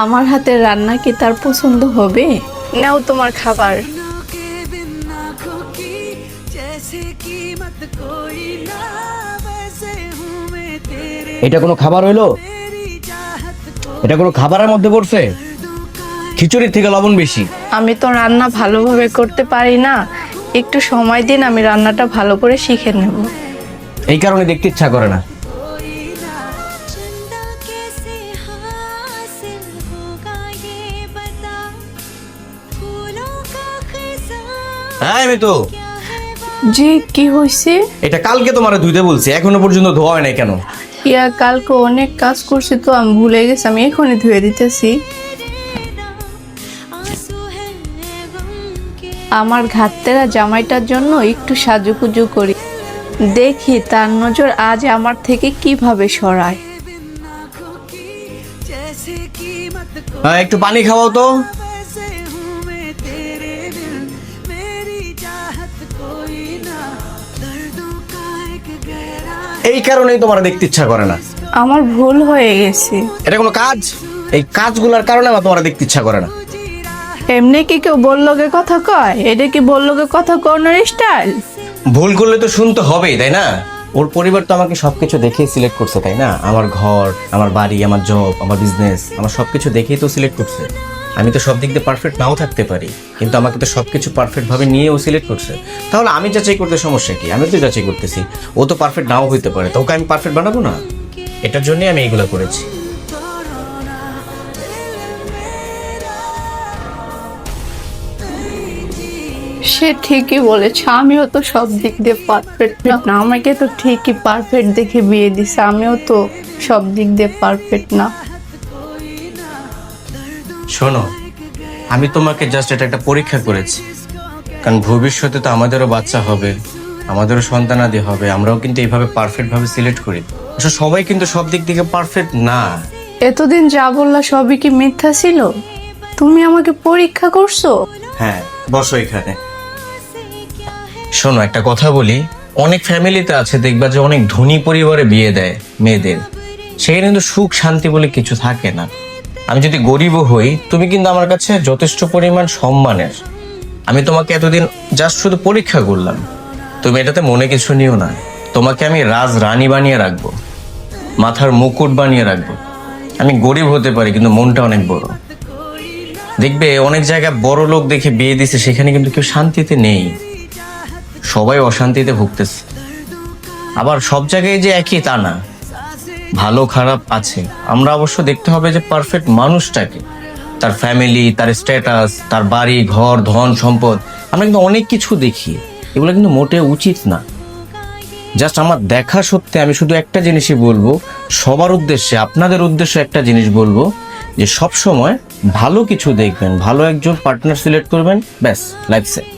আমার হাতের রান্না কি তার পছন্দ হবে? নাও তোমার খাবার। এটা কোনো খাবার হইলো? এটা কোনো খাবারের মধ্যে পড়ছে? খিচুড়ির থেকে লবণ বেশি। আমি তো রান্না ভালোভাবে করতে পারি না, একটু সময় দিন, আমি রান্নাটা ভালো করে শিখে নেব। এই কারণে দেখতে ইচ্ছা করে না। হ্যাঁ আমি তো জি, কি হয়েছে? এটা কালকে তোমারে ধুইতে বলছি, এখনো পর্যন্ত ধোয়া হয় নাই কেন? ইয়া কালকে অনেক কাজ করছি তো আমি ভুলে গেছি, আমি এখনই ধুয়ে দিতেছি। আমার ঘাটতেরা জামাইটার জন্য একটু সাজুগুজু করি, দেখি তার নজর আজ আমার থেকে কিভাবে সরায়। হ্যাঁ একটু পানি খাওয়াও তো। এই কারণেই তোমার দেখতে ইচ্ছা করে না। আমার ভুল হয়ে গেছে। এটা কোনো কাজ? এই কাজগুলোর কারণে আমার তোমার দেখতে ইচ্ছা করে না। এমনি কি কেউ বললোকে কথা কয়? এটা কি বললোকে কথা কর্নার স্টাইল? ভুল করলে তো শুনতে হবেই, তাই না? ওর পরিবার তো আমাকে সবকিছু দেখেই সিলেক্ট করছে, তাই না? আমার ঘর, আমার বাড়ি, আমার জব, আমার বিজনেস, আমার সবকিছু দেখেই তো সিলেক্ট করছে। আমি তো সব দিক দিয়ে পারফেক্ট নাও থাকতে পারি, কিন্তু আমাকে তো সবকিছু পারফেক্ট ভাবে নিয়েও সিলেক্ট করছে। তাহলে আমি যাচাই করতে সমস্যা কি? আমি তো যাচাই করতেছি, ও তো পারফেক্ট নাও হইতে পারে, তো ওকে আমি পারফেক্ট বানাবো না? এটার জন্যই আমি এইগুলো করেছি। সে ঠিকই বলেছে, আমিও তো সব দিক দিয়ে পারফেক্ট না। আমাকে তো ঠিকই পারফেক্ট দেখে বিয়ে দিছে, আমিও তো সব দিক দিয়ে পারফেক্ট না। শোনো, আমি তোমাকে জাস্ট এটা একটা পরীক্ষা করেছি, কারণ ভবিষ্যতে তো আমাদেরও বাচ্চা হবে, আমাদেরও সন্তানাদি হবে, আমরাও কিন্তু এইভাবে পারফেক্ট ভাবে সিলেক্ট করি। আসলে সবাই কিন্তু সব দিক থেকে পারফেক্ট না। এতদিন যা বললা সবই কি মিথ্যা ছিল? তুমি আমাকে পরীক্ষা করছো? হ্যাঁ বসো এখানে। শোনো একটা কথা বলি, অনেক ফ্যামিলিতে আছে দেখবা যে অনেক ধনী পরিবারে বিয়ে দেয় মেয়েদের, সেখানে কিন্তু সুখ শান্তি বলে কিছু থাকে না। আমি যদি গরিবও হই, তুমি কিন্তু আমার কাছে যথেষ্ট পরিমাণ সম্মানের। আমি তোমাকে এতদিন জাস্ট শুধু পরীক্ষা করলাম, তুমি এটাতে মনে কিছু নিও না। তোমাকে আমি রাজ রানী বানিয়ে রাখবো, মাথার মুকুট বানিয়ে রাখবো। আমি গরিব হতে পারি কিন্তু মনটা অনেক বড়। দেখবে অনেক জায়গায় বড় লোক দেখে বিয়ে দিছে, সেখানে কিন্তু কেউ শান্তিতে নেই, সবাই অশান্তিতে ভুগতেছে। আবার সব জায়গায় যে একই তা না, ভালো খারাপ আছে। আমরা অবশ্য দেখতে হবে যে পারফেক্ট মানুষটাকে, তার ফ্যামিলি, তার স্ট্যাটাস, তার বাড়ি ঘর ধন সম্পদ। আমরা কিন্তু অনেক কিছু দেখি, এগুলো কিন্তু মোটেও উচিত না। জাস্ট আমার দেখা সত্ত্বে আমি শুধু একটা জিনিসই বলবো, সবার উদ্দেশ্যে, আপনাদের উদ্দেশ্যে একটা জিনিস বলবো, যে সব সময় ভালো কিছু দেখবেন, ভালো একজন পার্টনার সিলেক্ট করবেন, ব্যাস লাইফ সেট।